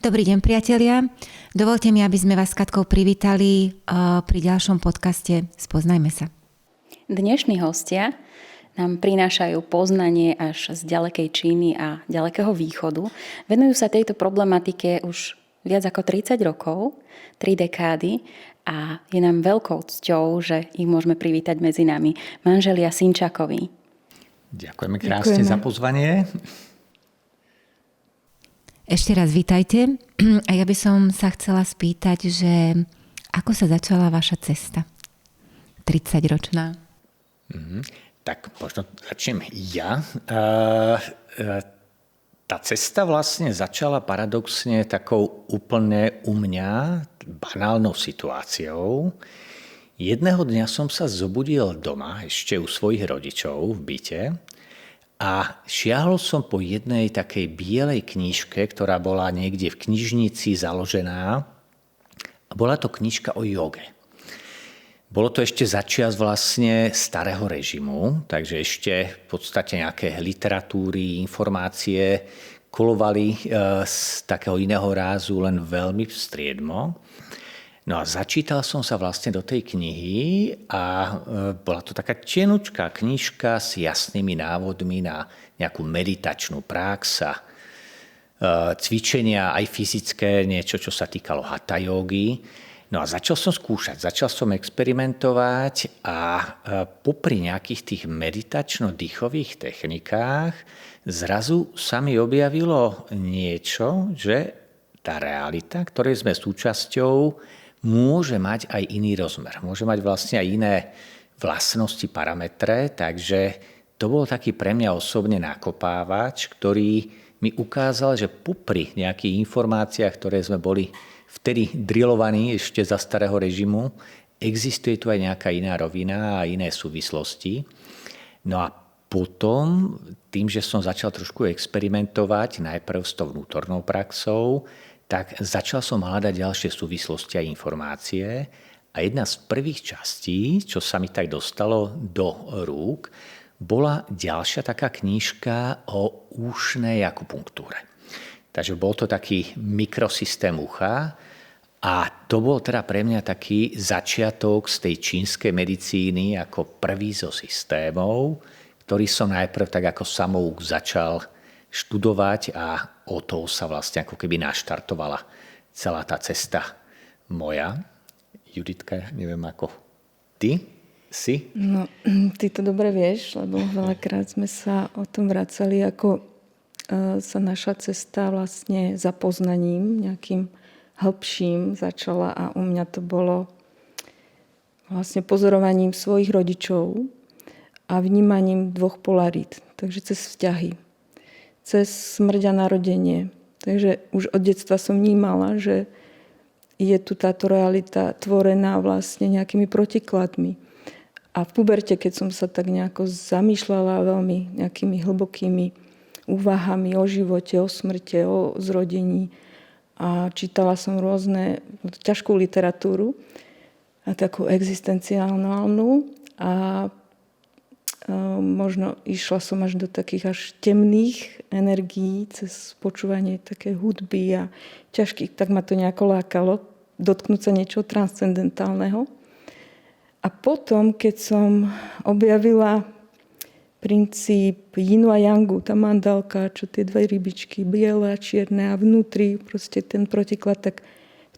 Dobrý deň, priatelia. Dovolte mi, aby sme vás s Katkou privítali pri ďalšom podcaste Spoznajme sa. Dnešní hostia nám prinášajú poznanie až z ďalekej Číny a ďalekého východu. Venujú sa tejto problematike už viac ako 30 rokov, 3 dekády a je nám veľkou cťou, že ich môžeme privítať medzi nami. Manželia Sinčákovi. Ďakujeme krásne za pozvanie. Ešte raz vítajte. A ja by som sa chcela spýtať, že ako sa začala vaša cesta? 30-ročná. Tak možno začnem ja. Tá cesta vlastne začala paradoxne takou úplne u mňa banálnou situáciou. Jedného dňa som sa zobudil doma, ešte u svojich rodičov v byte, a šiahol som po jednej takej bielej knižke, ktorá bola niekde v knižnici založená. A bola to knižka o joge. Bolo to ešte začias vlastne starého režimu, takže ešte v podstate nejaké literatúry, informácie kolovali z takého iného rázu len veľmi striedmo. No a začítal som sa vlastne do tej knihy a bola to taká tenučká knižka s jasnými návodmi na nejakú meditačnú prax a cvičenia aj fyzické, niečo, čo sa týkalo hatha jogy. No a začal som skúšať, začal som experimentovať a popri nejakých tých meditačno-dýchových technikách zrazu sa mi objavilo niečo, že tá realita, ktorej sme súčasťou, môže mať aj iný rozmer. Môže mať vlastne aj iné vlastnosti, parametre, takže to bol taký pre mňa osobne nakopávač, ktorý mi ukázal, že popri nejakých informáciách, ktoré sme boli vtedy drillovaní ešte za starého režimu, existuje tu aj nejaká iná rovina a iné súvislosti. No a potom, tým, že som začal trošku experimentovať, najprv s tou vnútornou praxou, tak začal som hľadať ďalšie súvislosti a informácie. A jedna z prvých častí, čo sa mi tak dostalo do rúk, bola ďalšia taká knižka o ušnej akupunktúre. Takže bol to taký mikrosystém ucha a to bol teda pre mňa taký začiatok z tej čínskej medicíny ako prvý zo systémov, ktorý som najprv tak ako samouk začal študovať a o to sa vlastne ako keby naštartovala celá tá cesta moja. Juditka, neviem ako ty si? No, ty to dobre vieš, lebo veľakrát sme sa o tom vracali, ako sa naša cesta vlastne za poznaním nejakým hĺbším začala a u mňa to bolo vlastne pozorovaním svojich rodičov a vnímaním dvoch polarít, takže cez vzťahy, cez smrť a narodenie. Takže už od detstva som vnímala, že je tu táto realita tvorená vlastne nejakými protikladmi. A v puberte, keď som sa tak nejako zamýšľala veľmi nejakými hlbokými úvahami o živote, o smrte, o zrodení a čítala som rôzne ťažkú literatúru a takú existenciálnu a možno išla som až do takých až temných energií cez počúvanie také hudby a ťažkých, tak ma to nejako lákalo dotknúť sa niečoho transcendentálneho. A potom, keď som objavila princíp Yinu a Yangu, tá mandálka, čo tie dve rybičky, biele a čierne a vnútri proste ten protiklad, tak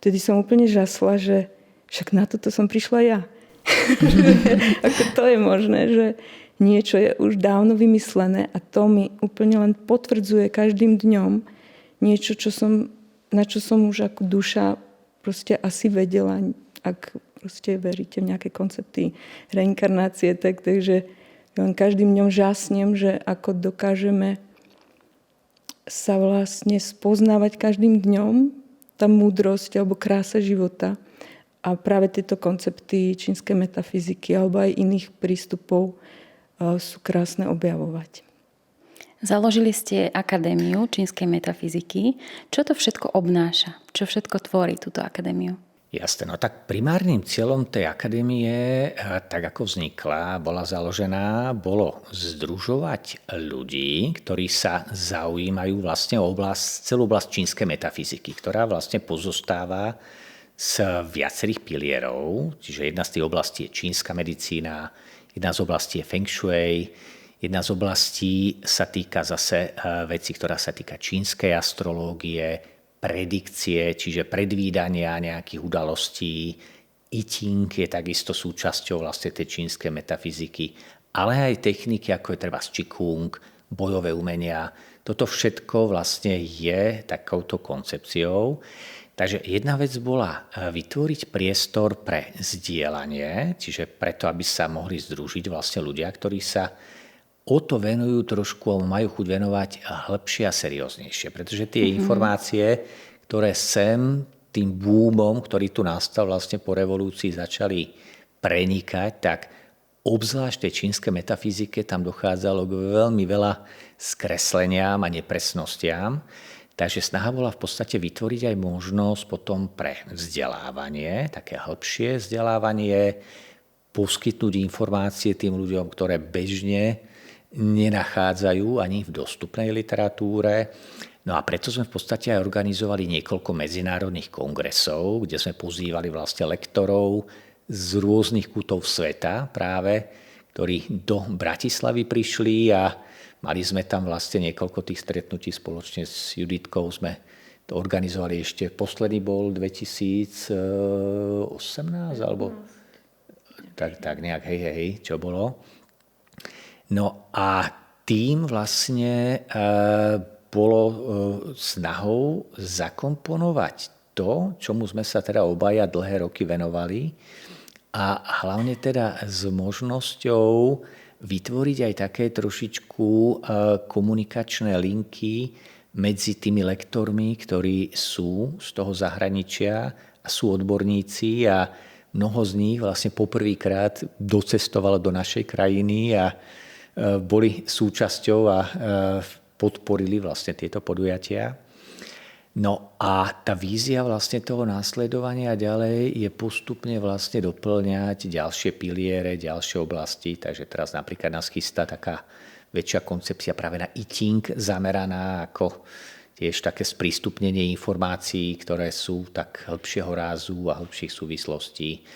vtedy som úplne žasla, že však na toto som prišla ja. Ako to je možné, že niečo je už dávno vymyslené a to mi úplne len potvrdzuje každým dňom niečo, na čo som už ako duša proste asi vedela, ak proste veríte v nejaké koncepty reinkarnácie, takže len každým dňom žasnem, že ako dokážeme sa vlastne spoznávať každým dňom, tá múdrosť alebo krása života a práve tieto koncepty čínskej metafyziky alebo aj iných prístupov sú krásne objavovať. Založili ste Akadémiu čínskej metafyziky. Čo to všetko obnáša? Čo všetko tvorí túto akadémiu? Jasné, no tak primárnym cieľom tej akadémie, tak ako vznikla, bola založená, bolo združovať ľudí, ktorí sa zaujímajú vlastne o celú oblasť čínskej metafyziky, ktorá vlastne pozostáva z viacerých pilierov, čiže jedna z tých oblastí je čínska medicína, jedna z oblastí je feng shui, jedna z oblastí sa týka zase veci, ktorá sa týka čínskej astrológie, predikcie, čiže predvídania nejakých udalostí. I Ching je takisto súčasťou vlastne tej čínskej metafyziky, ale aj techniky, ako je treba Qigong, bojové umenia. Toto všetko vlastne je takouto koncepciou. Takže jedna vec bola vytvoriť priestor pre zdieľanie, čiže preto, aby sa mohli združiť vlastne ľudia, ktorí sa o to venujú trošku a majú chuť venovať hĺbšie a serióznejšie. Pretože tie informácie, ktoré sem tým boomom, ktorý tu nastal vlastne po revolúcii, začali prenikať, tak obzvlášť tej čínskej metafyzike tam dochádzalo k veľmi veľa skresleniam a nepresnostiam. Takže snaha bola v podstate vytvoriť aj možnosť potom pre vzdelávanie, také hĺbšie vzdelávanie, poskytnúť informácie tým ľuďom, ktoré bežne nenachádzajú ani v dostupnej literatúre. No a preto sme v podstate aj organizovali niekoľko medzinárodných kongresov, kde sme pozývali vlastne lektorov z rôznych kútov sveta práve, ktorí do Bratislavy prišli a mali sme tam vlastne niekoľko tých stretnutí spoločne s Juditkou. Sme to organizovali ešte, posledný bol 2018 alebo tak nejak, hej, čo bolo. No a tým vlastne bolo snahou zakomponovať to, čomu sme sa teda obaja dlhé roky venovali a hlavne teda s možnosťou vytvoriť aj také trošičku komunikačné linky medzi tými lektormi, ktorí sú z toho zahraničia a sú odborníci a mnoho z nich vlastne poprvýkrát docestovalo do našej krajiny a boli súčasťou a podporili vlastne tieto podujatia. No a tá vízia vlastne toho následovania ďalej je postupne vlastne doplňať ďalšie piliere, ďalšie oblasti. Takže teraz napríklad nás chystá taká väčšia koncepcia práve na I Ching zameraná ako tiež také sprístupnenie informácií, ktoré sú tak hĺbšieho rázu a hĺbších súvislostí.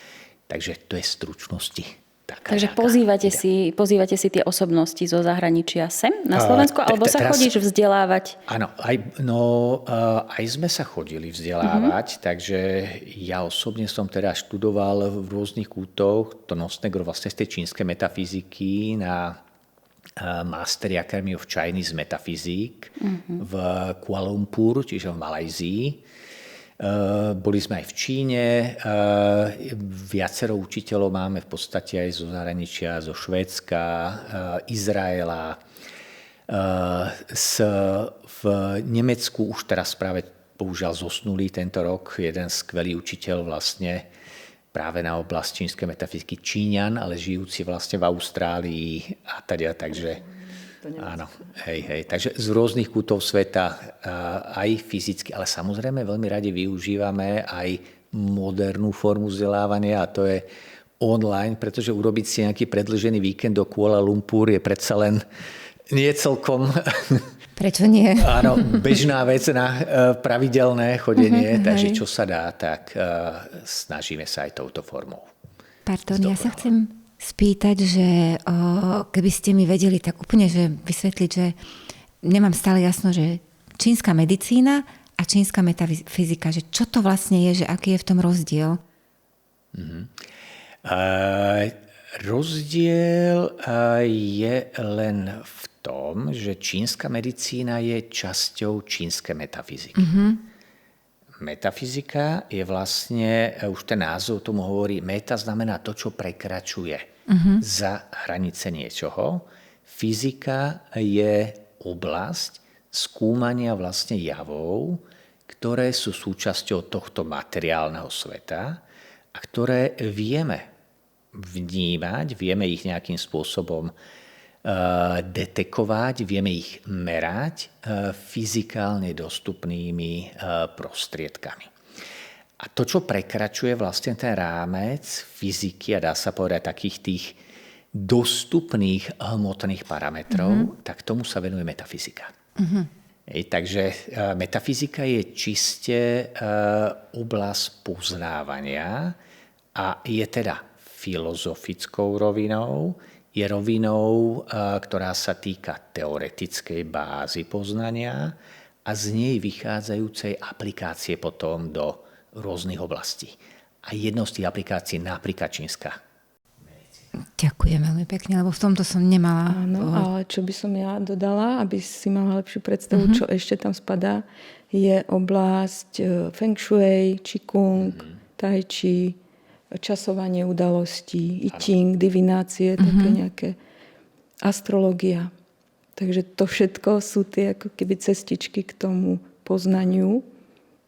Takže to je v stručnosti. Takže pozývate si tie osobnosti zo zahraničia sem na Slovensku, alebo sa chodíš vzdelávať? Áno, aj sme sa chodili vzdelávať, takže ja osobne som teda študoval v rôznych kútoch to nosné gro vlastne z tej čínskej metafyziky na Master Academy of Chinese Metaphysics v Kuala Lumpur, čiže v Malajzii. Boli sme aj v Číne, viacero učiteľov máme v podstate aj zo zahraničia, zo Švédska, Izraela. V Nemecku už teraz práve bohužiaľ zosnulý tento rok jeden skvelý učiteľ vlastne práve na oblasť čínskej metafyziky, Číňan, ale žijúci vlastne v Austrálii a teda, takže áno, hej. Takže z rôznych kútov sveta aj fyzicky, ale samozrejme veľmi radi využívame aj modernú formu vzdelávania a to je online, pretože urobiť si nejaký predĺžený víkend do Kuala Lumpur je predsa len nie celkom... Prečo nie? Áno, bežná vec na pravidelné chodenie, takže čo sa dá, tak snažíme sa aj touto formou. Pardon, ja sa chcem spýtať, že keby ste mi vedeli tak úplne že vysvetliť, že nemám stále jasno, že čínska medicína a čínska metafyzika, že čo to vlastne je, že aký je v tom rozdiel? Rozdiel je len v tom, že čínska medicína je časťou čínskej metafyziky. Metafyzika je vlastne, už ten názov tomu hovorí, meta znamená to, čo prekračuje za hranice niečoho. Fyzika je oblasť skúmania vlastne javov, ktoré sú súčasťou tohto materiálneho sveta a ktoré vieme vnímať, vieme ich nejakým spôsobom detekovať, vieme ich merať fyzikálne dostupnými prostriedkami. A to, čo prekračuje vlastne ten rámec fyziky a dá sa povedať takých tých dostupných hmotných parametrov, tak tomu sa venuje metafyzika. Takže metafyzika je čiste oblasť poznávania a je teda filozofickou rovinou, je rovinou, ktorá sa týka teoretickej bázy poznania a z nej vychádzajúcej aplikácie potom do rôznych oblastí. A jednou z tých aplikácií je napríklad čínska. Ďakujem veľmi pekne, lebo v tomto som nemala... Áno, ale čo by som ja dodala, aby si mala lepšiu predstavu, čo ešte tam spadá, je oblasť Feng Shui, Qigong, Tai Chi, časovanie udalostí, I Ching, divinácie, také nejaké astrológia. Takže to všetko sú tie ako keby cestičky k tomu poznaniu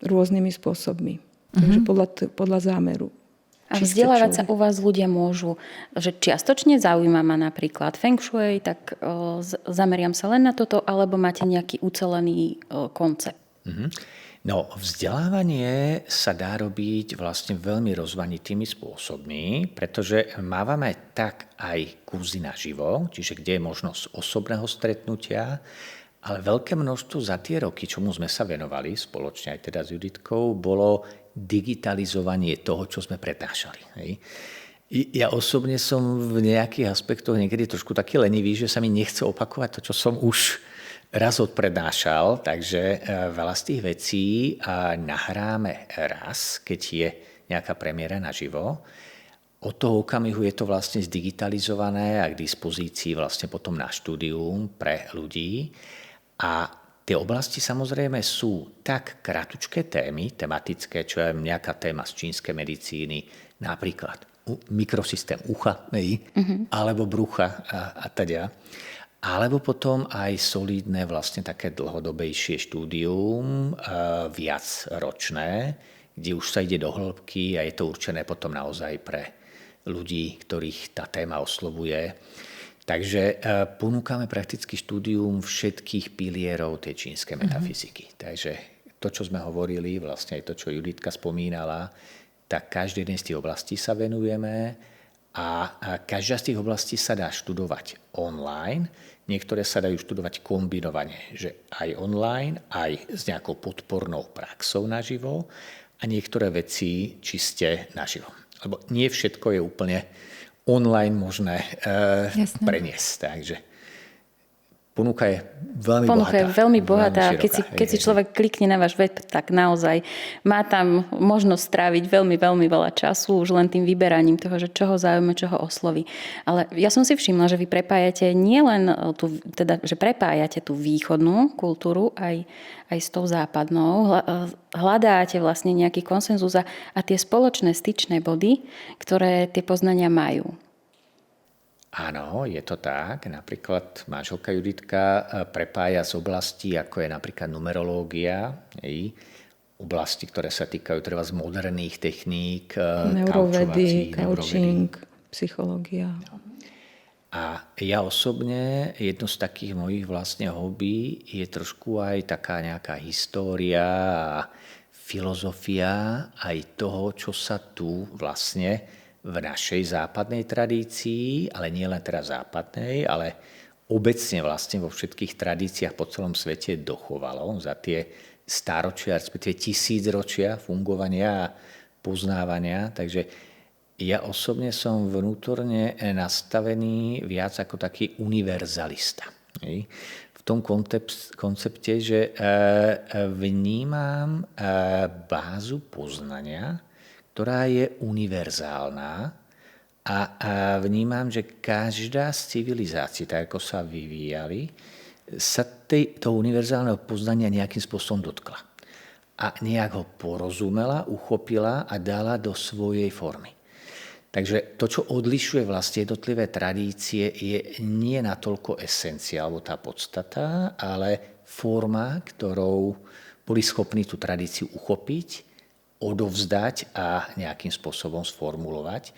rôznymi spôsobmi. Takže podľa zámeru. A vzdelávať sa u vás ľudia môžu, že čiastočne zaujíma ma napríklad Feng Shui, tak zameriam sa len na toto, alebo máte nejaký ucelený koncept? No, vzdelávanie sa dá robiť vlastne veľmi rozmanitými spôsobmi, pretože mávame tak aj kurzy naživo, čiže kde je možnosť osobného stretnutia, ale veľké množstvo za tie roky, čomu sme sa venovali, spoločne aj teda s Juditkou, bolo digitalizovanie toho, čo sme prednášali. Hej. Ja osobne som v nejakých aspektoch niekedy trošku taký lenivý, že sa mi nechce opakovať to, čo som už raz odprednášal, takže veľa z tých vecí nahráme raz, keď je nejaká premiéra naživo. Od toho okamihu je to vlastne zdigitalizované a k dispozícii vlastne potom na štúdium pre ľudí. A tie oblasti samozrejme sú tak kratučké témy, tematické, čo je nejaká téma z čínskej medicíny, napríklad mikrosystém ucha, alebo brucha a teda. Alebo potom aj solidné vlastne také dlhodobejšie štúdium, viacročné, kde už sa ide do hĺbky a je to určené potom naozaj pre ľudí, ktorých tá téma oslovuje. Takže ponúkame prakticky štúdium všetkých pilierov tej čínskej metafyziky. Takže to, čo sme hovorili, vlastne aj to, čo Juditka spomínala, tak každý jeden z tých oblastí sa venujeme a každá z tých oblastí sa dá študovať online. Niektoré sa dajú študovať kombinovane, že aj online, aj s nejakou podpornou praxou naživo a niektoré veci čiste naživo. Lebo nie všetko je úplne online možné preniesť. Takže ponuka je veľmi bohatá. Ponuka je veľmi bohatá. Keď si človek klikne na váš web, tak naozaj má tam možnosť stráviť veľmi, veľmi veľa času už len tým vyberaním toho, že čo ho zaujíma, čo ho osloví. Ale ja som si všimla, že vy prepájate nielen že prepájate tú východnú kultúru aj s tou západnou. Hľadáte vlastne nejaký konsenzus a tie spoločné styčné body, ktoré tie poznania majú. Áno, je to tak. Napríklad manželka Juditka prepája z oblastí, ako je napríklad numerológia, oblasti, ktoré sa týkajú treba z moderných techník, neurovedy, coaching, psychológia. A ja osobne, jedno z takých mojich vlastne hobby je trošku aj taká nejaká história a filozofia aj toho, čo sa tu vlastne v našej západnej tradícii, ale nie len teda západnej, ale obecne vlastne vo všetkých tradíciách po celom svete dochovalo za tie stáročia, respektíve tisícročia fungovania a poznávania. Takže ja osobne som vnútorne nastavený viac ako taký univerzalista. V tom koncepte, že vnímam bázu poznania, ktorá je univerzálna a vnímam, že každá z civilizácií, tak ako sa vyvíjali, sa toho univerzálneho poznania nejakým spôsobom dotkla. A nejak ho porozumela, uchopila a dala do svojej formy. Takže to, čo odlišuje vlastne jednotlivé tradície, je nie natoľko esencia, alebo tá podstata, ale forma, ktorou boli schopní tú tradíciu uchopiť, odovzdať a nejakým spôsobom sformulovať.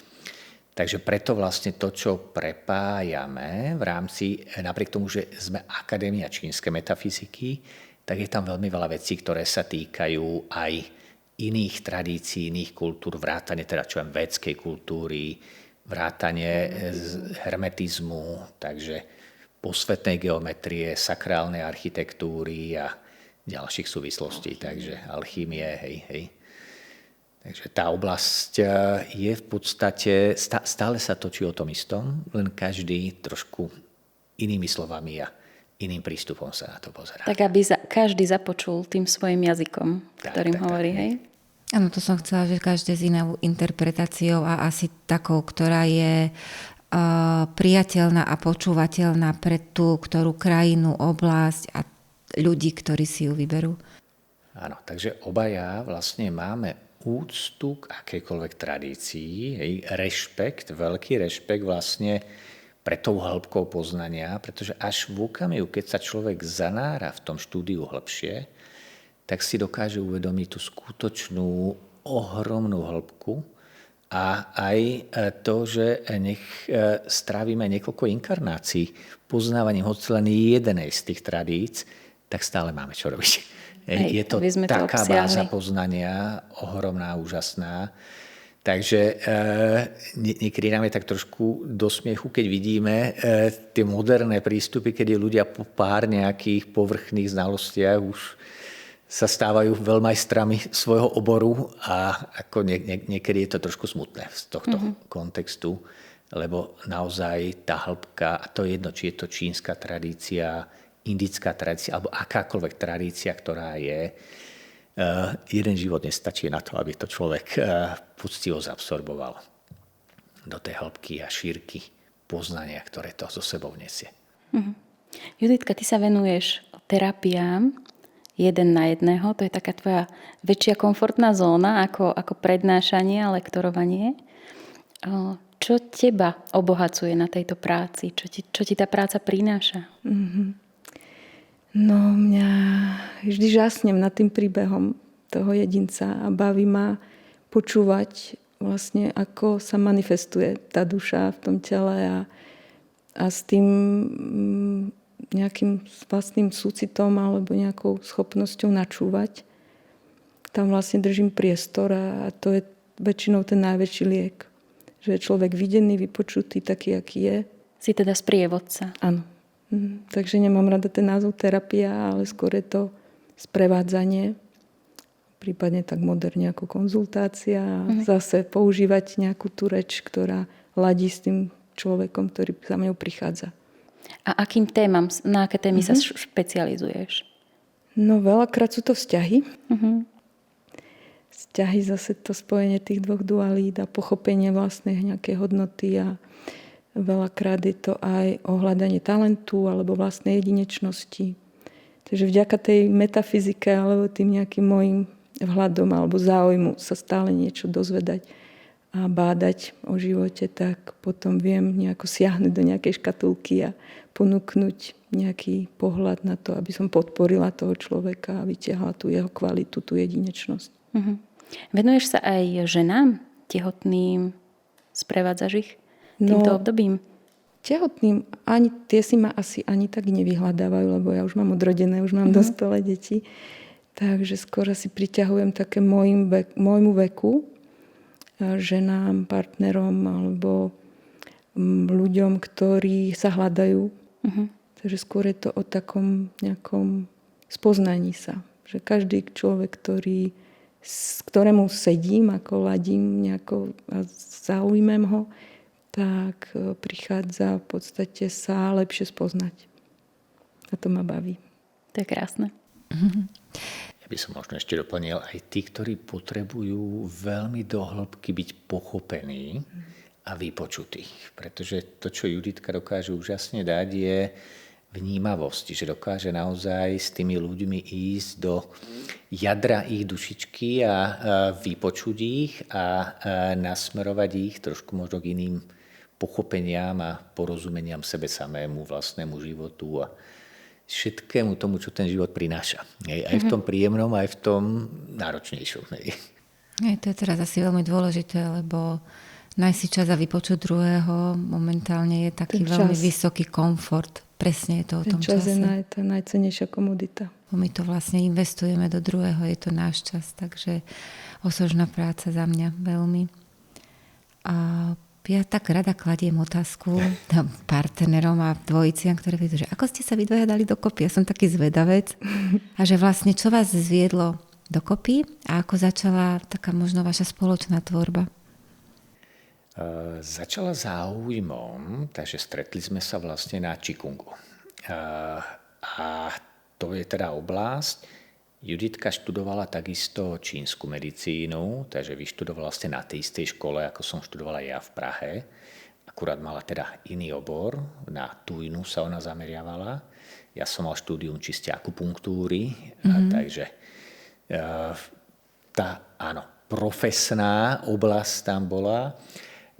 Takže preto vlastne to, čo prepájame v rámci, napriek tomu, že sme Akadémia čínskej metafyziky, tak je tam veľmi veľa vecí, ktoré sa týkajú aj iných tradícií, iných kultúr, vrátane teda čo védskej kultúry, vrátane hermetizmu, takže posvetnej geometrie, sakrálnej architektúry a ďalších súvislostí, takže alchýmie, hej. Takže tá oblasť je v podstate, stále sa točí o tom istom, len každý trošku inými slovami a iným prístupom sa na to pozerá. Tak aby každý započul tým svojim jazykom, ktorým hovorí, hej? Áno, to som chcela, že každé s inou interpretáciou a asi takou, ktorá je priateľná a počúvateľná pre tú, ktorú krajinu, oblasť a ľudí, ktorí si ju vyberú. Áno, takže obaja vlastne máme úctu k akejkoľvek tradícii, rešpekt, veľký rešpekt vlastne pre tou hĺbkou poznania, pretože až v okamihu, keď sa človek zanára v tom štúdiu hĺbšie, tak si dokáže uvedomiť tú skutočnú ohromnú hĺbku a aj to, že nech strávime niekoľko inkarnácií poznávaním hoci len jednej z tých tradíc, tak stále máme čo robiť. Je to taká báza poznania, ohromná, úžasná. Takže niekedy nám je tak trošku do smiechu, keď vidíme tie moderné prístupy, kedy ľudia po pár nejakých povrchných znalostiach už sa stávajú veľmajstrami svojho oboru a ako niekedy je to trošku smutné z tohto kontextu, lebo naozaj tá hĺbka, a to je jedno, či je to čínska tradícia, indická tradícia alebo akákoľvek tradícia, ktorá je, jeden život nestačí na to, aby to človek poctivo zabsorboval do tej hĺbky a šírky poznania, ktoré to so sebou nesie. Juditka, ty sa venuješ terapiám jeden na jedného, to je taká tvoja väčšia komfortná zóna ako prednášanie a lektorovanie. Čo teba obohacuje na tejto práci? Čo ti tá práca prináša? No, mňa vždy žasnem nad tým príbehom toho jedinca a baví ma počúvať vlastne, ako sa manifestuje tá duša v tom tele a s tým nejakým vlastným súcitom alebo nejakou schopnosťou načúvať. Tam vlastne držím priestor a to je väčšinou ten najväčší liek. Že je človek videný, vypočutý, taký, aký je. Si teda sprievodca. Áno. Takže nemám rada ten názov terapia, ale skôr je to sprevádzanie. Prípadne tak moderne ako konzultácia. Zase používať nejakú tú reč, ktorá ladí s tým človekom, ktorý za mňou prichádza. A akým témam, na aké témy sa špecializuješ? No veľakrát sú to vzťahy. Vzťahy, zase to spojenie tých dvoch dualít a pochopenie vlastnej nejakej hodnoty a veľakrát je to aj o hľadanie talentu alebo vlastnej jedinečnosti. Takže vďaka tej metafyzike alebo tým nejakým mojim vhľadom alebo záujmu sa stále niečo dozvedať a bádať o živote, tak potom viem nejako siahnuť do nejakej škatulky a ponúknuť nejaký pohľad na to, aby som podporila toho človeka a vytiahla tú jeho kvalitu, tú jedinečnosť. Venuješ sa aj ženám tehotným? Sprevádzaš ich týmto obdobím? Tehotným ani tie si ma asi ani tak nevyhľadávajú, lebo ja už mám odrodené, už mám dospelé deti. Takže skôr si priťahujem také môjmu veku, ženám, partnerom alebo ľuďom, ktorí sa hľadajú. Takže skôr je to o takom nejakom spoznaní sa. Že každý človek, ktorému sedím, ako ladím nejako a zaujmem ho, tak prichádza v podstate sa lepšie spoznať. A to ma baví. To je krásne. Ja by som možno ešte doplnil aj tí, ktorí potrebujú veľmi do hĺbky byť pochopení a vypočutí. Pretože to, čo Juditka dokáže úžasne dať, je vnímavosť, že dokáže naozaj s tými ľuďmi ísť do jadra ich dušičky a vypočuť ich a nasmerovať ich trošku možno k iným pochopeniam a porozumeniam sebe samému, vlastnému životu a všetkému tomu, čo ten život prináša. Aj v tom príjemnom, aj v tom náročnejšom. To je teraz asi veľmi dôležité, lebo nájsť si čas a vypočuť druhého. Momentálne je taký veľmi vysoký komfort. Presne je to o tom čase. Ten čas je tá najcennejšia komodita. My to vlastne investujeme do druhého, je to náš čas, takže osožná práca za mňa veľmi. A ja tak rada kladiem otázku partnerom a dvojiciam, ktoré vedú, že ako ste sa vy dvaja dali dokopy? Ja som taký zvedavec. A že vlastne čo vás zviedlo dokopy a ako začala taká možno vaša spoločná tvorba? Začala záujmom, takže stretli sme sa vlastne na Qigongu. A to je teda oblasť. Juditka študovala takisto čínsku medicínu, takže vyštudovala vlastne na tej istej škole, ako som študovala ja v Prahe. Akurát mala teda iný obor, na tujnu sa ona zameriavala. Ja som mal štúdium čiste akupunktúry, takže tá, áno, profesná oblasť tam bola.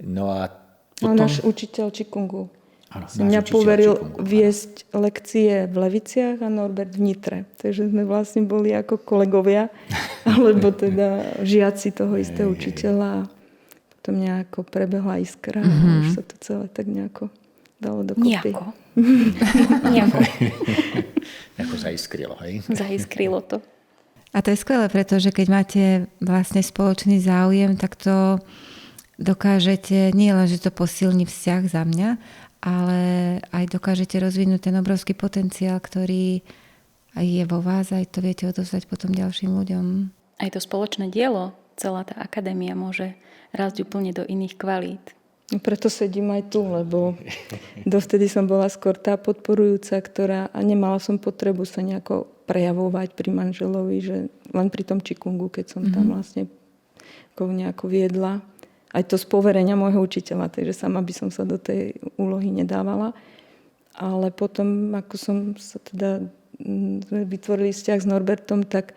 No a potom... náš učiteľ Qigongu. Mňa poveril viesť lekcie v Leviciach a Norbert v Nitre. Takže sme vlastne boli ako kolegovia, alebo teda žiaci toho istého učiteľa. Potom nejako prebehla iskra a už sa to celé tak nejako dalo dokopy. Nejako zaiskrilo, hej? Zaiskrilo to. A to je skvelé, pretože keď máte vlastne spoločný záujem, tak to dokážete, nie len, že to posilní vzťah za mňa, ale aj dokážete rozvinúť ten obrovský potenciál, ktorý aj je vo vás, aj to viete odovzdať potom ďalším ľuďom. Aj to spoločné dielo, celá tá akadémia môže rásť úplne do iných kvalít. Preto sedím aj tu, lebo dovtedy som bola skôr tá podporujúca, a nemala som potrebu sa nejako prejavovať pri manželovi, že len pri tom Qigongu, keď som tam vlastne nejako viedla. Aj to z poverenia môjho učiteľa, takže sama by som sa do tej úlohy nedávala. Ale potom, ako som sa teda vytvorili vzťah s Norbertom, tak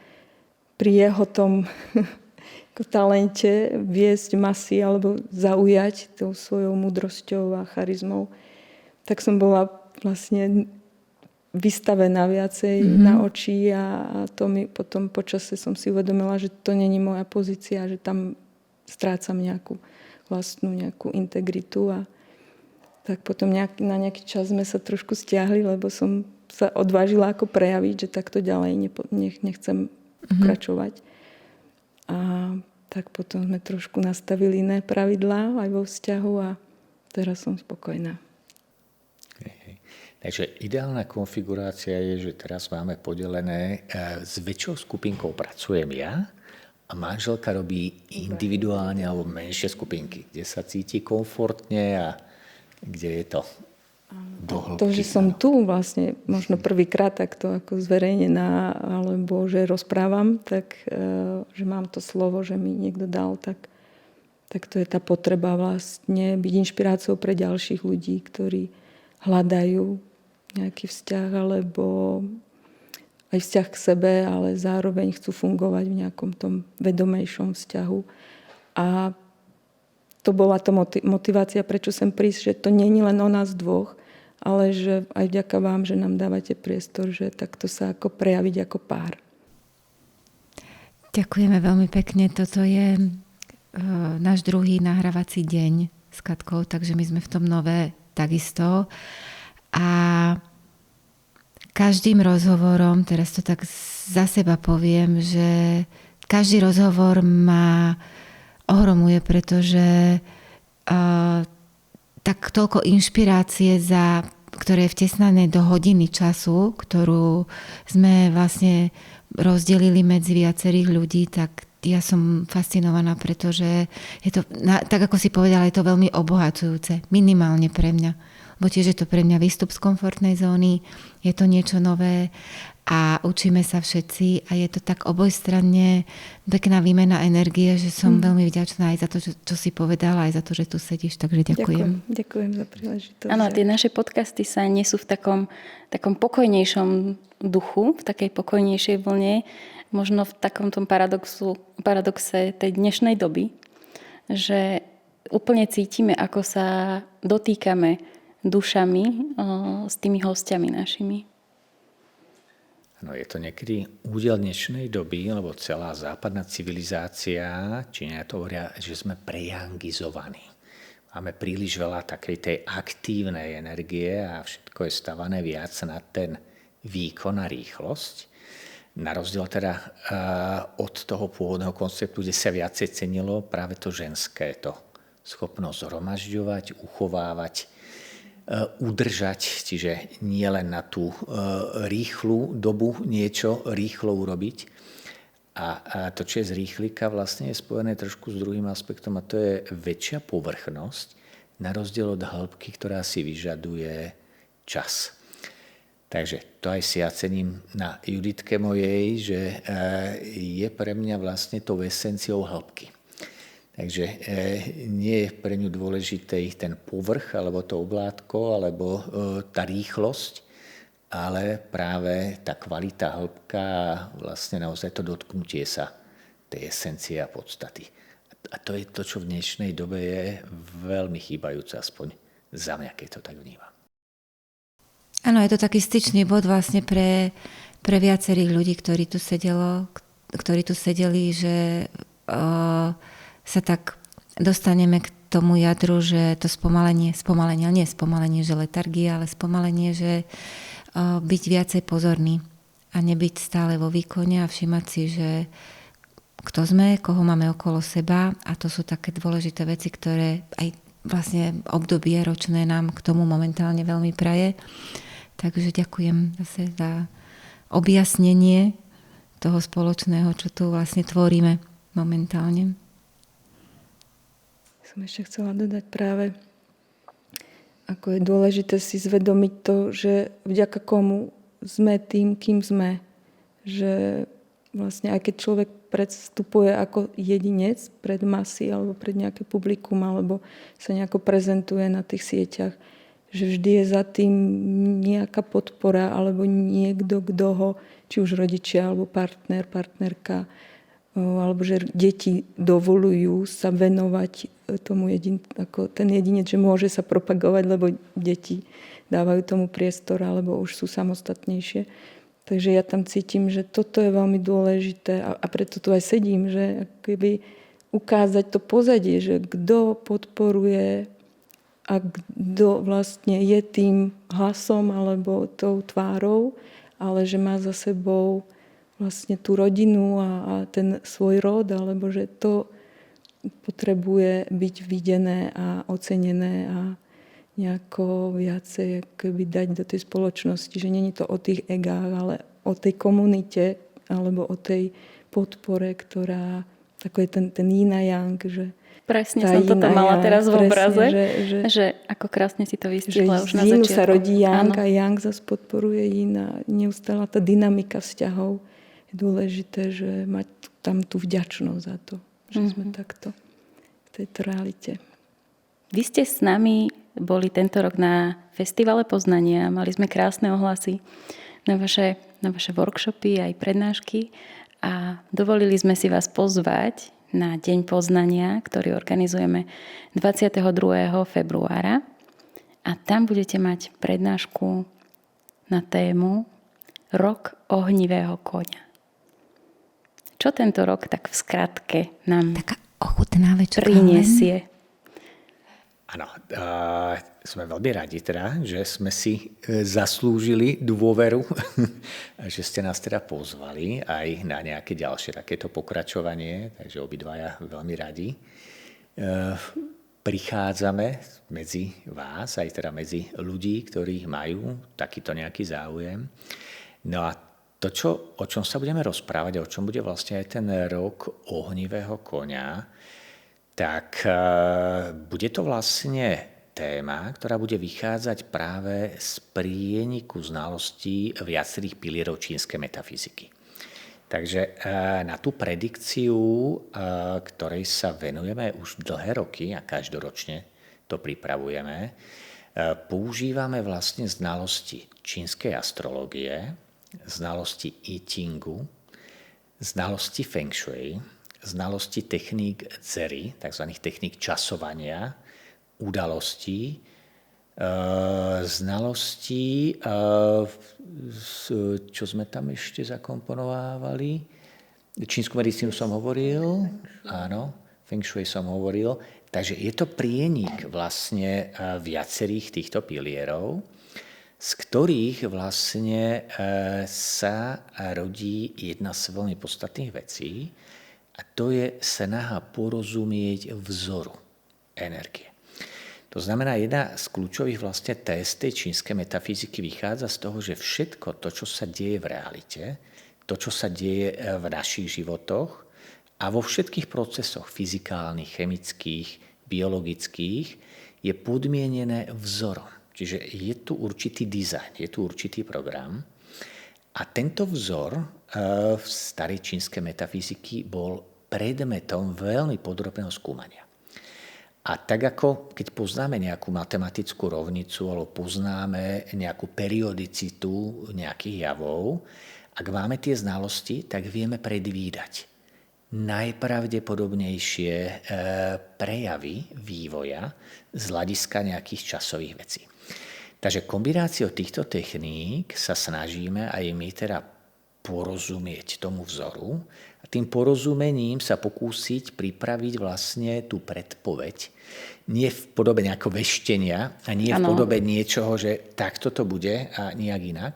pri jeho tom talente viesť masy alebo zaujať tou svojou múdrosťou a charizmou, tak som bola vlastne vystavená viacej na oči a to mi potom počase som si uvedomila, že to není moja pozícia, že tam strácam nejakú vlastnú nejakú integritu a tak potom na nejaký čas sme sa trošku stiahli, lebo som sa odvážila ako prejaviť, že takto ďalej nechcem pokračovať. A tak potom sme trošku nastavili iné pravidlá aj vo vzťahu a teraz som spokojná. Takže ideálna konfigurácia je, že teraz máme podelené, s väčšou skupinkou pracujem ja, a manželka robí individuálne alebo menšie skupinky, kde sa cíti komfortne a kde je to dohlbky. To, že som tu vlastne možno prvýkrát takto ako zverejnená, alebo že rozprávam, tak že mám to slovo, že mi niekto dal, tak to je tá potreba vlastne byť inšpiráciou pre ďalších ľudí, ktorí hľadajú nejaký vzťah alebo aj vzťah k sebe, ale zároveň chcú fungovať v nejakom tom vedomejšom vzťahu. A to bola to motivácia, prečo sem prísť, že to nie je len o nás dvoch, ale že aj vďaka vám, že nám dávate priestor, že takto sa ako prejaviť ako pár. Ďakujeme veľmi pekne. Toto je náš druhý nahrávací deň s Katkou, takže my sme v tom nové takisto. A každým rozhovorom, teraz to tak za seba poviem, že každý rozhovor ma ohromuje, pretože tak toľko inšpirácie, ktoré je vtesnané do hodiny času, ktorú sme vlastne rozdelili medzi viacerých ľudí, tak ja som fascinovaná, pretože je to, tak ako si povedala, je to veľmi obohacujúce, minimálne pre mňa. Bo tiež je to pre mňa výstup z komfortnej zóny, je to niečo nové a učíme sa všetci a je to tak obojstranne pekná výmena energie, že som veľmi vďačná aj za to, čo si povedala, aj za to, že tu sedíš, takže ďakujem. Ďakujem za príležitosť. Áno, tie naše podcasty sa nesú v takom pokojnejšom duchu, v takej pokojnejšej vlne, možno v takom tom paradoxe tej dnešnej doby, že úplne cítime, ako sa dotýkame dušami s tými hostiami našimi. No, je to niekedy údel dnešnej doby, lebo celá západná civilizácia, Číňania to hovoria, že sme prejangizovaní. máme príliš veľa takej tej aktívnej energie a všetko je stavané viac na ten výkon a rýchlosť. Na rozdiel teda od toho pôvodného konceptu, kde sa viacej cenilo práve to ženské, to schopnosť zhromažďovať, uchovávať, udržať, čiže nie len na tú rýchlu dobu niečo rýchlo urobiť. A to, čo je z rýchlika, vlastne je spojené trošku s druhým aspektom, a to je väčšia povrchnosť, na rozdiel od hĺbky, ktorá si vyžaduje čas. Takže to aj si ja cením na Juditke mojej, že je pre mňa vlastne tou esenciou hĺbky. Takže nie je pre ňu dôležitý ten povrch, alebo to oblátko, alebo tá rýchlosť, ale práve tá kvalita, hĺbka a vlastne naozaj to dotknutie sa tej esencie a podstaty. A to je to, čo v dnešnej dobe je veľmi chýbajúce, aspoň za mňa, keď to tak vnímam. Áno, je to taký styčný bod vlastne pre viacerých ľudí, ktorí tu sedeli, že sa tak dostaneme k tomu jadru, že to spomalenie, že letargia, ale spomalenie, že byť viacej pozorný a nebyť stále vo výkone a všimať si, že kto sme, koho máme okolo seba, a to sú také dôležité veci, ktoré aj vlastne obdobie ročné nám k tomu momentálne veľmi praje. Takže ďakujem zase za objasnenie toho spoločného, čo tu vlastne tvoríme momentálne. Som ešte chcela dodať práve, ako je dôležité si zvedomiť to, že vďaka komu sme tým, kým sme. Že vlastne aj keď človek predstupuje ako jedinec pred masy alebo pred nejaké publikum alebo sa nejako prezentuje na tých sieťach, že vždy je za tým nejaká podpora alebo niekto, kto ho, či už rodičia alebo partner, partnerka, alebo že deti dovolujú sa venovať tomu ako ten jedinec, že môže sa propagovať, lebo deti dávajú tomu priestor alebo už sú samostatnejšie. Takže ja tam cítim, že toto je veľmi dôležité a preto tu aj sedím, že keby ukázať to pozadie, že kto podporuje a kto vlastne je tým hlasom alebo tou tvárou, ale že má za sebou vlastne tú rodinu a ten svoj rod, alebo že to potrebuje byť videné a ocenené a nejako viacej keby dať do tej spoločnosti, že nie je to o tých egách, ale o tej komunite alebo o tej podpore, ktorá, ako je ten yin a yang, že presne som toto mala teraz v obraze, že ako krásne si to vystihla už na začiatku. Sa rodí yang a yang zase podporuje yin a neustála tá dynamika vzťahov. Je dôležité, že mať tam tú vďačnosť za to, že sme takto v tejto realite. Vy ste s nami boli tento rok na Festivale poznania, mali sme krásne ohlasy na vaše workshopy aj prednášky a dovolili sme si vás pozvať na Deň poznania, ktorý organizujeme 22. februára. A tam budete mať prednášku na tému Rok ohnivého koňa. Čo tento rok tak v skratke nám taká ochutnávačka prinesie? Áno, sme veľmi radi teda, že sme si zaslúžili dôveru, že ste nás teda pozvali aj na nejaké ďalšie takéto pokračovanie, takže obidvaja veľmi radi. Prichádzame medzi vás, aj teda medzi ľudí, ktorí majú takýto nejaký záujem. No a to, o čom sa budeme rozprávať, o čom bude vlastne aj ten rok ohnivého koňa, tak bude to vlastne téma, ktorá bude vychádzať práve z prieniku znalostí viacerých pilierov čínskej metafyziky. Takže na tú predikciu, ktorej sa venujeme už dlhé roky a každoročne to pripravujeme, používame vlastne znalosti čínskej astrológie, znalosti I Chingu, znalosti Feng Shui, znalosti techník dzery, tzv. Techník časovania, udalostí, znalostí, čo sme tam ešte zakomponovávali. Čínsku medicínu som hovoril, áno, Feng Shui som hovoril. Takže je to prienik vlastne viacerých týchto pilierov, z ktorých vlastne sa rodí jedna z veľmi podstatných vecí, a to je snaha porozumieť vzoru energie. To znamená, jedna z kľúčových vlastne test tej čínskej metafyziky vychádza z toho, že všetko to, čo sa deje v realite, to, čo sa deje v našich životoch a vo všetkých procesoch fyzikálnych, chemických, biologických, je podmienené vzorom. Čiže je tu určitý dizajn, je tu určitý program. A tento vzor v starej čínskej metafyziky bol predmetom veľmi podrobného skúmania. A tak ako keď poznáme nejakú matematickú rovnicu alebo poznáme nejakú periodicitu nejakých javov, ak máme tie znalosti, tak vieme predvídať najpravdepodobnejšie prejavy vývoja z hľadiska nejakých časových vecí. Takže kombináciou týchto techník sa snažíme aj my teda porozumieť tomu vzoru a tým porozumením sa pokúsiť pripraviť vlastne tú predpoveď. Nie v podobe nejakého veštenia a nie v podobe niečoho, že takto to bude a nejak inak,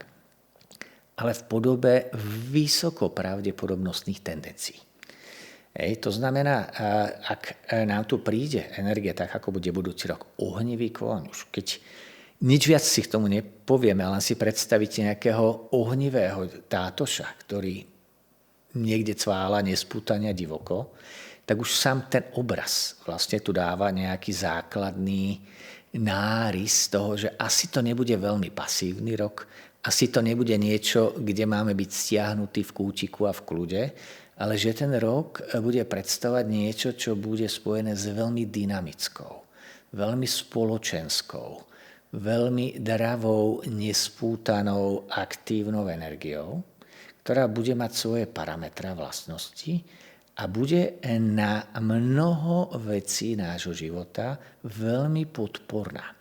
ale v podobe vysoko pravdepodobnostných tendencií. To znamená, ak nám tu príde energia tak, ako bude budúci rok, ohnivý kôň, už keď nič viac si k tomu nepovieme, ale si predstavíte nejakého ohnivého tátoša, ktorý niekde cvála nespútania divoko, tak už sám ten obraz vlastne tu dáva nejaký základný nárys toho, že asi to nebude veľmi pasívny rok, asi to nebude niečo, kde máme byť stiahnutí v kútiku a v kľude, ale že ten rok bude predstavovať niečo, čo bude spojené s veľmi dynamickou, veľmi spoločenskou, veľmi dravou, nespútanou, aktívnou energiou, ktorá bude mať svoje parametre a vlastnosti a bude na mnoho vecí nášho života veľmi podporná.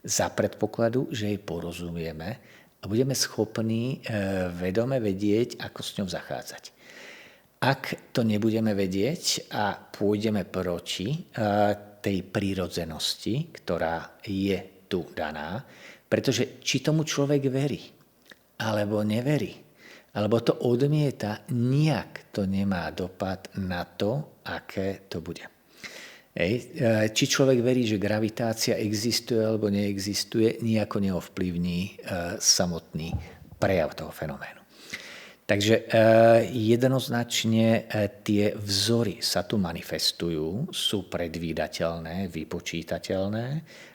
Za predpokladu, že jej porozumieme a budeme schopní vedome vedieť, ako s ňou zachádzať. Ak to nebudeme vedieť a pôjdeme proti tej prírodzenosti, ktorá je tu daná, pretože či tomu človek verí, alebo neverí, alebo to odmieta, nijak to nemá dopad na to, aké to bude. Či človek verí, že gravitácia existuje alebo neexistuje, nijako neovplyvní samotný prejav toho fenoménu. Takže jednoznačne tie vzory sa tu manifestujú, sú predvídateľné, vypočítateľné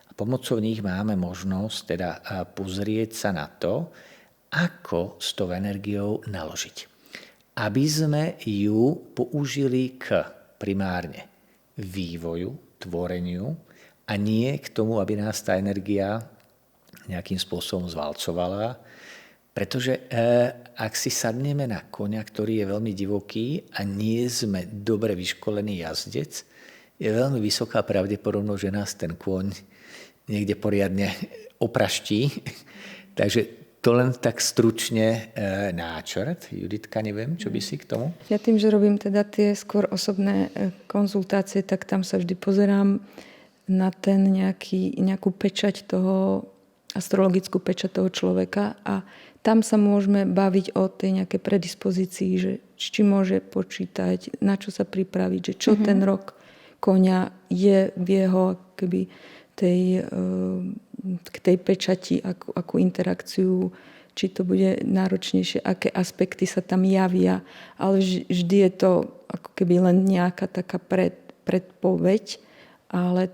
a pomocou nich máme možnosť teda pozrieť sa na to, ako s tou energiou naložiť. Aby sme ju použili k primárne vývoju, tvoreniu a nie k tomu, aby nás tá energia nejakým spôsobom zvalcovala. Pretože ak si sadneme na koňa, ktorý je veľmi divoký a nie sme dobre vyškolený jazdec, je veľmi vysoká pravdepodobnosť, že nás ten kôň niekde poriadne opraští. Takže to len tak stručne náčrt. Juditka, neviem, čo by si k tomu? Ja tým, že robím teda tie skôr osobné konzultácie, tak tam sa vždy pozerám na ten nejakú pečať toho, astrologickú pečať toho človeka a tam sa môžeme baviť o tej nejakej predispozícii, že či môže počítať, na čo sa pripraviť, že čo ten rok koňa je v jeho keby k tej pečati, akú interakciu, či to bude náročnejšie, aké aspekty sa tam javia. Ale vždy je to ako keby len nejaká taká predpoveď, ale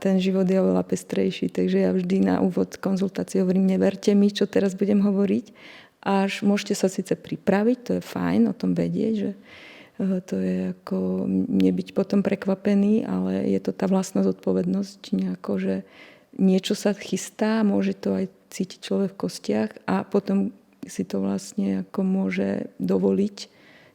ten život je oveľa pestrejší. Takže ja vždy na úvod konzultácie hovorím, neverte mi, čo teraz budem hovoriť. Až môžete sa síce pripraviť, to je fajn o tom vedieť, že to je ako nebyť potom prekvapený, ale je to tá vlastná zodpovednosť nejako, že niečo sa chystá, môže to aj cítiť človek v kostiach a potom si to vlastne ako môže dovoliť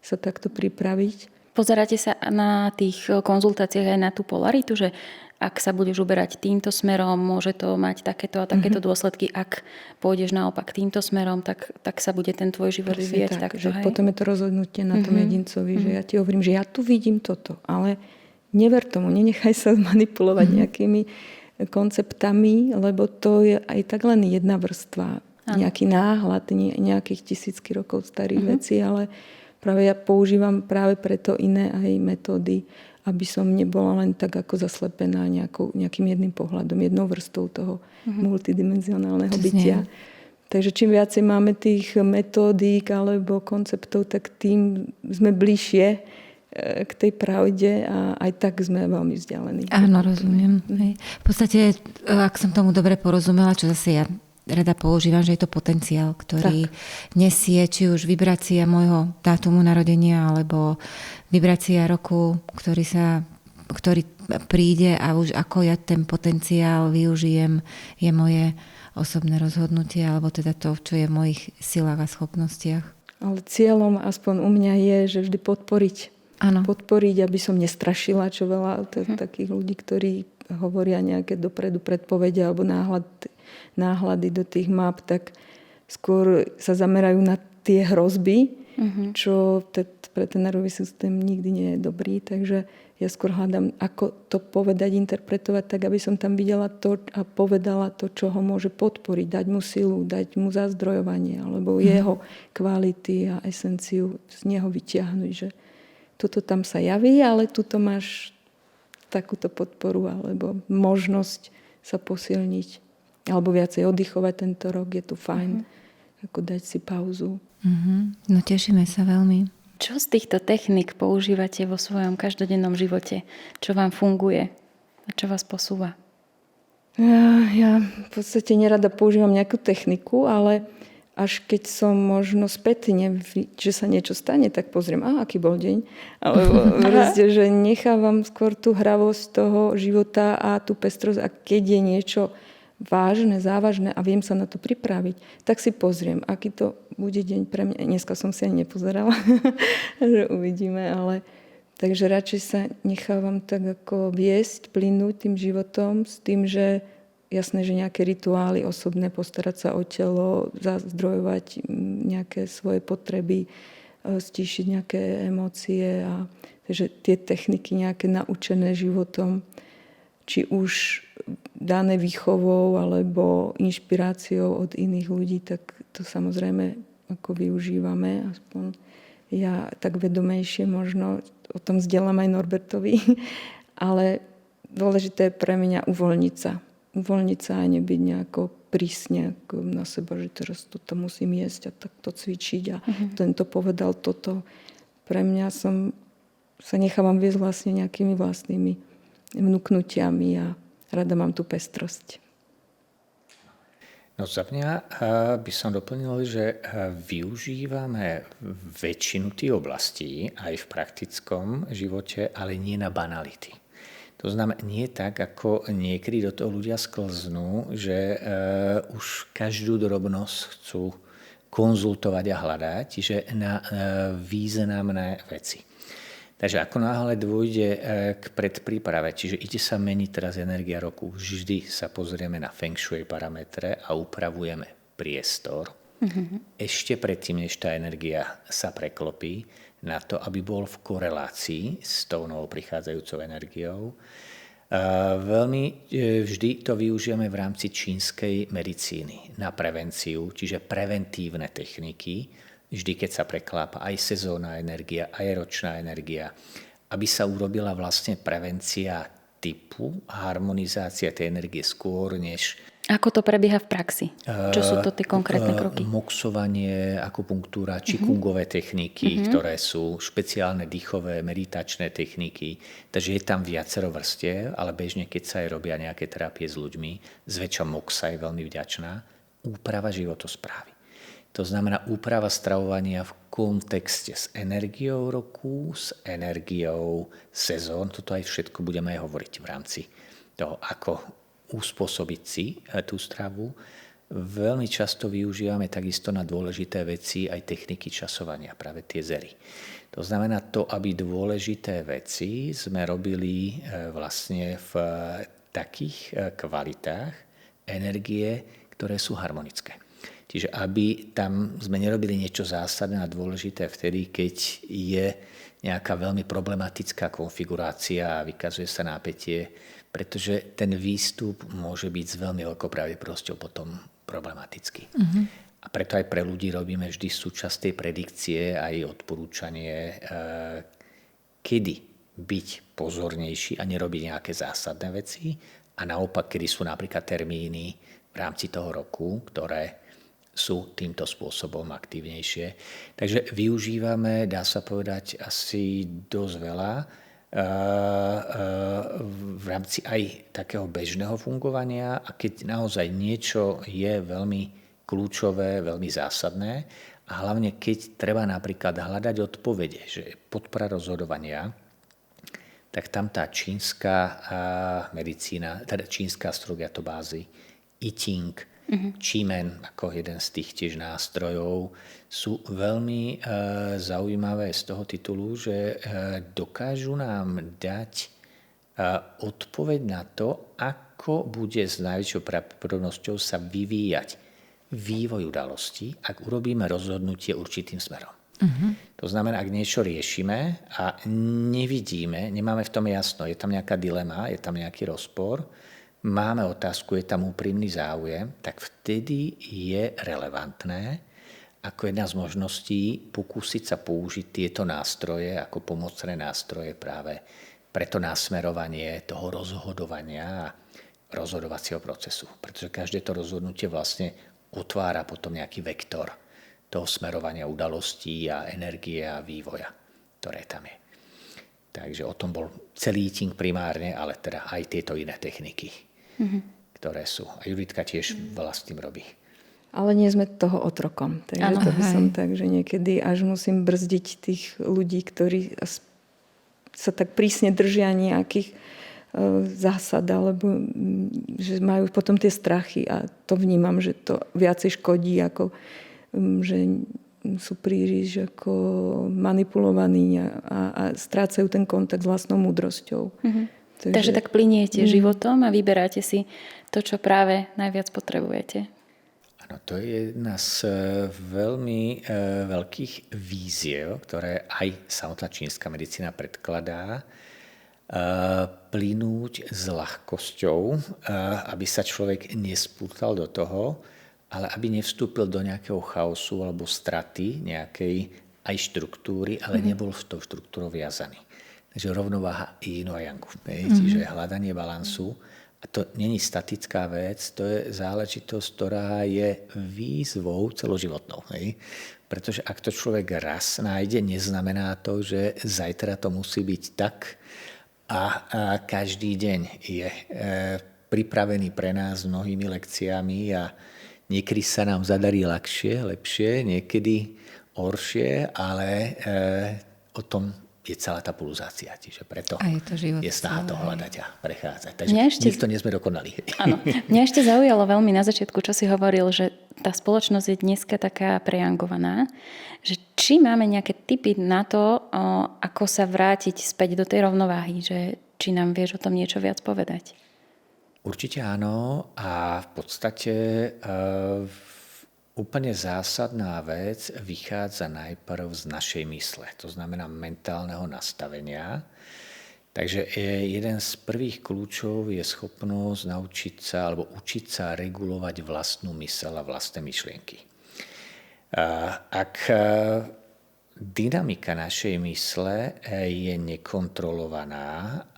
sa takto pripraviť. Pozeráte sa na tých konzultáciách aj na tú polaritu, že ak sa budeš uberať týmto smerom, môže to mať takéto a takéto dôsledky. Ak pôjdeš naopak týmto smerom, tak sa bude ten tvoj život vyvíjať takto. Že potom je to rozhodnutie na tom jedincovi, že ja ti hovorím, že ja tu vidím toto, ale never tomu, nenechaj sa manipulovať nejakými konceptami, lebo to je aj tak len jedna vrstva. Nejaký náhľad nejakých tisícky rokov starých vecí, ale práve ja používam práve preto iné aj metódy, aby som nebola len tak ako zaslepená nejakým jedným pohľadom, jednou vrstvou toho multidimenzionálneho bytia. Takže čím viacej máme tých metódík alebo konceptov, tak tým sme bližšie k tej pravde a aj tak sme veľmi vzdialení. Áno, rozumiem. V podstate, ak som tomu dobre porozumela, čo zase ja rada používam, že je to potenciál, ktorý nesie či už vibrácia môjho dátumu narodenia alebo vibrácia roku, ktorý príde a už ako ja ten potenciál využijem, je moje osobné rozhodnutie alebo teda to, čo je v mojich silách a schopnostiach. Ale cieľom aspoň u mňa je, že vždy podporiť. Áno. Podporiť, aby som nestrašila, čo veľa takých ľudí, ktorí hovoria nejaké dopredu predpovede alebo náhľady do tých map, tak skôr sa zamerajú na tie hrozby, čo pre ten nervový systém nikdy nie je dobrý. Takže ja skôr hľadám, ako to povedať, interpretovať tak, aby som tam videla to a povedala to, čo ho môže podporiť, dať mu silu, dať mu zazdrojovanie alebo jeho kvality a esenciu z neho vyťahnuť, že toto tam sa javí, ale tuto máš takúto podporu alebo možnosť sa posilniť alebo viacej oddychovať tento rok, je tu fajn, ako dať si pauzu. No tešíme sa veľmi. Čo z týchto techník používate vo svojom každodennom živote? Čo vám funguje? A čo vás posúva? Ja v podstate nerada používam nejakú techniku, ale až keď som možno spätne, že sa niečo stane, tak pozriem, aký bol deň. Alebo proste, že nechávam skôr tú hravosť toho života a tú pestrosť. A keď je niečo vážne, závažné a viem sa na to pripraviť, tak si pozriem, aký to bude deň pre mňa. Dneska som si ani nepozerala, že uvidíme, ale takže radšej sa nechávam tak ako viesť, plynúť tým životom s tým, že jasné, že nejaké rituály osobné, postarať sa o telo, zazdrojovať nejaké svoje potreby, stíšiť nejaké emócie a takže tie techniky nejaké naučené životom, či už dané výchovou alebo inšpiráciou od iných ľudí, tak to samozrejme ako využívame. Aspoň ja tak vedomejšie možno o tom vzdelám aj Norbertovi. Ale dôležité je pre mňa uvoľniť sa. Uvoľniť sa a nebyť nejako prísne ako na seba, že teraz toto musím jesť a takto cvičiť a tento povedal toto. Pre mňa sa nechávam viesť vlastne nejakými vlastnými vnúknutiami a rada mám tú pestrosť. No za mňa by som doplnil, že využívame väčšinu tých oblastí aj v praktickom živote, ale nie na banality. To znamená, nie tak, ako niekedy do toho ľudia sklznú, že už každú drobnosť chcú konzultovať a hľadať, že na významné veci. Takže ako náhle dôjde k predpríprave, čiže ide sa meniť teraz energia roku, vždy sa pozrieme na feng shui parametre a upravujeme priestor. Ešte predtým, než tá energia sa preklopí, na to, aby bol v korelácii s tou novou prichádzajúcou energiou. Veľmi vždy to využijeme v rámci čínskej medicíny na prevenciu, čiže preventívne techniky, vždy keď sa preklápa aj sezónna energia, aj ročná energia, aby sa urobila vlastne prevencia typu a harmonizácia tej energie skôr, než... Ako to prebieha v praxi? Čo sú to tie konkrétne kroky? Moxovanie, akupunktúra, čikungové techniky, ktoré sú špeciálne dýchové, meditačné techniky. Takže je tam viacero vrstiev, ale bežne, keď sa aj robia nejaké terapie s ľuďmi, zväčša moxa je veľmi vďačná, úprava životosprávy. To znamená úprava stravovania v kontexte s energiou roku, s energiou sezón. Toto aj všetko budeme aj hovoriť v rámci toho, ako uspôsobiť si tú stravu. Veľmi často využívame takisto na dôležité veci aj techniky časovania, práve tie zery. To znamená to, aby dôležité veci sme robili vlastne v takých kvalitách energie, ktoré sú harmonické. Čiže aby tam sme nerobili niečo zásadné a dôležité vtedy, keď je nejaká veľmi problematická konfigurácia a vykazuje sa napätie, pretože ten výstup môže byť s veľmi veľkou pravdepodobnosťou potom problematický. A preto aj pre ľudí robíme vždy súčasť tej predikcie aj odporúčanie, kedy byť pozornejší a nerobiť nejaké zásadné veci a naopak, kedy sú napríklad termíny v rámci toho roku, ktoré sú týmto spôsobom aktívnejšie. Takže využívame, dá sa povedať, asi dosť veľa v rámci aj takého bežného fungovania a keď naozaj niečo je veľmi kľúčové, veľmi zásadné a hlavne keď treba napríklad hľadať odpovede, že podpora rozhodovania, tak tam tá čínska medicína, teda čínska astrologia to bázy, I Ching, Qímen ako jeden z tých tiež nástrojov sú veľmi zaujímavé z toho titulu, že dokážu nám dať odpoveď na to, ako bude s najväčšou pravdepodobnosťou sa vyvíjať vývoj udalostí, ak urobíme rozhodnutie určitým smerom. To znamená, ak niečo riešime a nevidíme, nemáme v tom jasno, je tam nejaká dilema, je tam nejaký rozpor, máme otázku, je tam úprimný záujem, tak vtedy je relevantné ako jedna z možností pokúsiť sa použiť tieto nástroje ako pomocné nástroje práve pre to nasmerovanie toho rozhodovania a rozhodovacieho procesu. Pretože každé to rozhodnutie vlastne otvára potom nejaký vektor toho smerovania udalostí a energie a vývoja, ktoré tam je. Takže o tom bol celý Ting primárne, ale teda aj tieto iné techniky, ktoré sú. A Juditka tiež veľa s tým robí. Ale nie sme toho otrokom. Takže to by som tak, že niekedy až musím brzdiť tých ľudí, ktorí sa tak prísne držia nejakých zásad, alebo že majú potom tie strachy a to vnímam, že to viacej škodí, ako že sú príliš ako manipulovaní a strácajú ten kontakt s vlastnou múdrosťou. Takže tak plyniete životom a vyberáte si to, čo práve najviac potrebujete. Áno, to je jedna z veľmi veľkých víziev, ktoré aj samotná čínska medicína predkladá, plynúť s ľahkosťou, aby sa človek nespútal do toho, ale aby nevstúpil do nejakého chaosu alebo straty nejakej aj štruktúry, ale nebol v tou štruktúrou viazaný. Takže rovnováha yin a yangu. Čiže hľadanie balansu. A to není statická vec, to je záležitosť, ktorá je výzvou celoživotnou. Pretože ak to človek raz nájde, neznamená to, že zajtra to musí byť tak a každý deň je pripravený pre nás mnohými lekciami a niekedy sa nám zadarí ľahšie, lepšie, niekedy horšie, ale o tom je celá tá pulzácia. Čiže preto je snaha to hľadať a prechádzať. Takže nikto nie sme dokonali. Áno. Mňa ešte zaujalo veľmi na začiatku, čo si hovoril, že tá spoločnosť je dneska taká prejangovaná, že či máme nejaké tipy na to, ako sa vrátiť späť do tej rovnováhy, že či nám vieš o tom niečo viac povedať? Určite áno a v podstate úplne zásadná vec vychádza najprv z našej mysle, to znamená mentálneho nastavenia. Takže jeden z prvých kľúčov je schopnosť naučiť sa alebo učiť sa regulovať vlastnú myseľ a vlastné myšlienky. Ak dynamika našej mysle je nekontrolovaná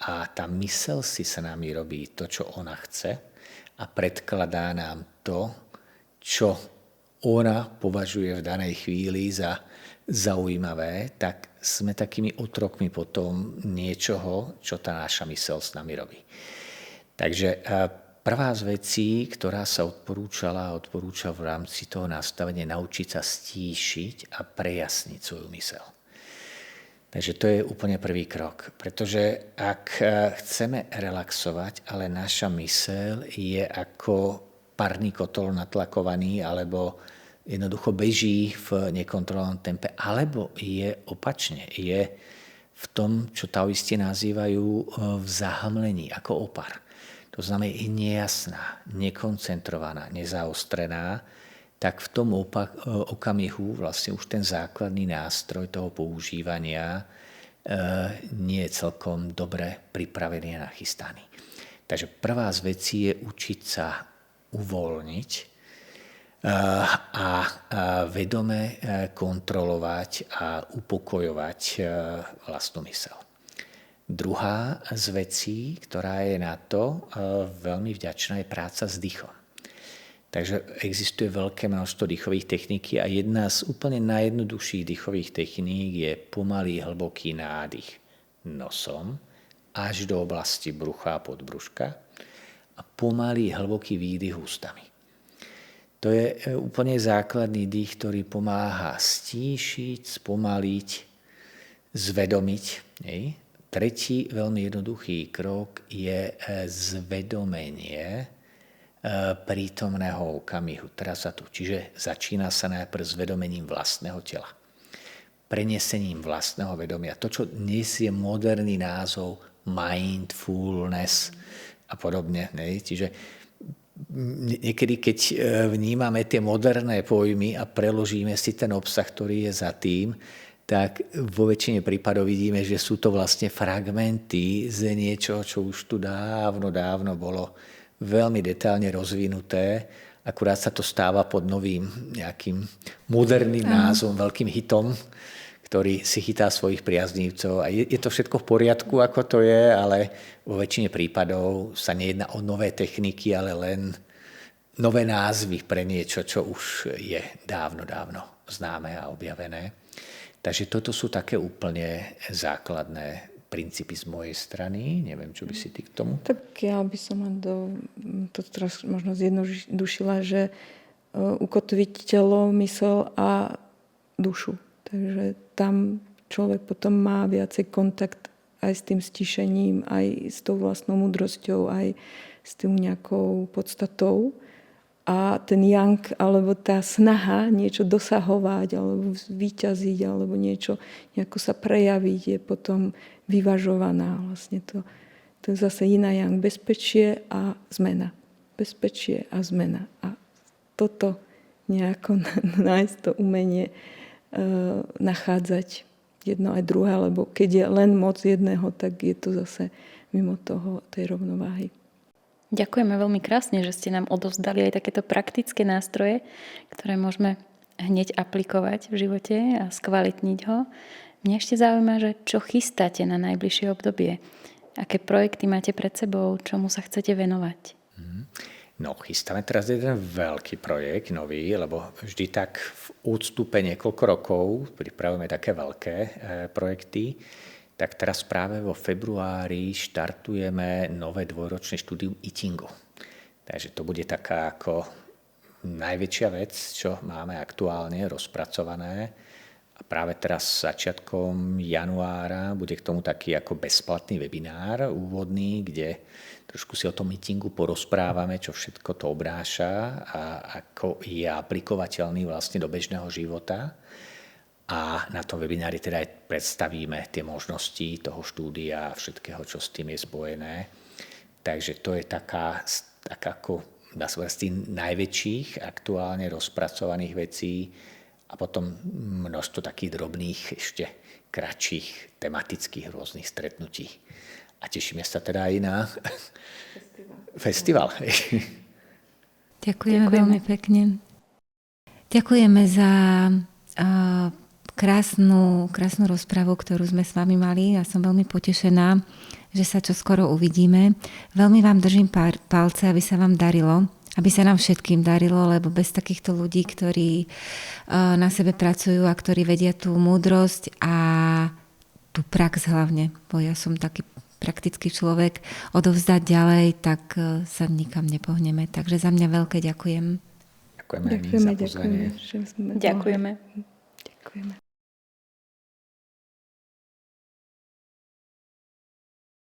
a tá myseľ si sa nami robí to, čo ona chce a predkladá nám to, čo ona považuje v danej chvíli za zaujímavé, tak sme takými otrokmi potom niečoho, čo tá naša myseľ s nami robí. Takže prvá z vecí, ktorá sa odporúča v rámci toho nastavenia, naučiť sa stíšiť a prejasniť svoju myseľ. Takže to je úplne prvý krok. Pretože ak chceme relaxovať, ale naša myseľ je ako parný kotol natlakovaný, alebo jednoducho beží v nekontrolovanom tempe, alebo je opačne, je v tom, čo taoisti nazývajú v zahamlení, ako opar. To znamená, je nejasná, nekoncentrovaná, nezaostrená, tak v tom okamihu vlastne už ten základný nástroj toho používania nie je celkom dobre pripravený a nachystaný. Takže prvá z vecí je učiť sa uvoľniť a vedome kontrolovať a upokojovať vlastnú myseľ. Druhá z vecí, ktorá je na to veľmi vďačná, je práca s dýchom. Takže existuje veľké množstvo dýchových techník a jedna z úplne najjednoduchších dýchových techník je pomalý hlboký nádych nosom až do oblasti brucha a podbruška a pomalý hlboký výdych ústami. To je úplne základný dých, ktorý pomáha stíšiť, spomaliť, zvedomiť. Tretí veľmi jednoduchý krok je zvedomenie prítomného okamihu. Teraz sa tu. Čiže začína sa najprv zvedomením vlastného tela. Prenesením vlastného vedomia. To, čo dnes je moderný názov mindfulness a podobne. Čiže niekedy, keď vnímame tie moderné pojmy a preložíme si ten obsah, ktorý je za tým, tak vo väčšine prípadov vidíme, že sú to vlastne fragmenty z niečoho, čo už tu dávno bolo veľmi detailne rozvinuté, akurát sa to stáva pod novým nejakým moderným názvom, veľkým hitom, ktorý si chytá svojich priaznívcov. A je to všetko v poriadku, ako to je, ale vo väčšine prípadov sa nejedná o nové techniky, ale len nové názvy pre niečo, čo už je dávno známe a objavené. Takže toto sú také úplne základné princípy z mojej strany. Neviem, čo by si ty k tomu? Tak ja by som to teraz možno zjednodušila, že ukotviť telo, mysel a dušu. Takže tam človek potom má viacej kontakt aj s tým stišením, aj s tou vlastnou múdrosťou, aj s tým nejakou podstatou. A ten yang, alebo tá snaha niečo dosahovať, alebo zvíťaziť, alebo niečo, nejako sa prejaviť, je potom vyvažovaná. Vlastne to je zase iná yang. Bezpečie a zmena. Bezpečie a zmena. A toto nejako nájsť to umenie nachádzať jedno aj druhé, lebo keď je len moc jedného, tak je to zase mimo toho, tej rovnováhy. Ďakujeme veľmi krásne, že ste nám odovzdali aj takéto praktické nástroje, ktoré môžeme hneď aplikovať v živote a skvalitniť ho. Mňa ešte zaujíma, že čo chystáte na najbližšie obdobie? Aké projekty máte pred sebou? Čomu sa chcete venovať? No, chystáme teraz jeden veľký projekt, nový, lebo vždy tak v ústupe niekoľko rokov pripravujeme také veľké projekty. Tak teraz práve vo februári štartujeme nové dvojročné štúdium eatingu. Takže to bude taká ako najväčšia vec, čo máme aktuálne rozpracované. A práve teraz začiatkom januára bude k tomu taký ako bezplatný webinár úvodný, kde trošku si o tom eatingu porozprávame, čo všetko to obnáša a ako je aplikovateľný vlastne do bežného života. A na tom webinári teda aj predstavíme tie možnosti toho štúdia a všetkého, čo s tým je spojené. Takže to je taká ako dá sa povedať z tých najväčších aktuálne rozpracovaných vecí a potom množstvo takých drobných, ešte kratších, tematických rôznych stretnutí. A tešíme sa teda aj na festival. Ďakujeme veľmi pekne. Ďakujeme za krásnu rozpravu, ktorú sme s vami mali. Ja som veľmi potešená, že sa čoskoro uvidíme. Veľmi vám držím palce, aby sa vám darilo, aby sa nám všetkým darilo, lebo bez takýchto ľudí, ktorí na sebe pracujú a ktorí vedia tú múdrosť a tú prax hlavne, bo ja som taký praktický človek, odovzdať ďalej, tak sa nikam nepohneme. Takže za mňa veľké ďakujem. Ďakujeme za pozvanie. Ďakujeme. Ďakujeme.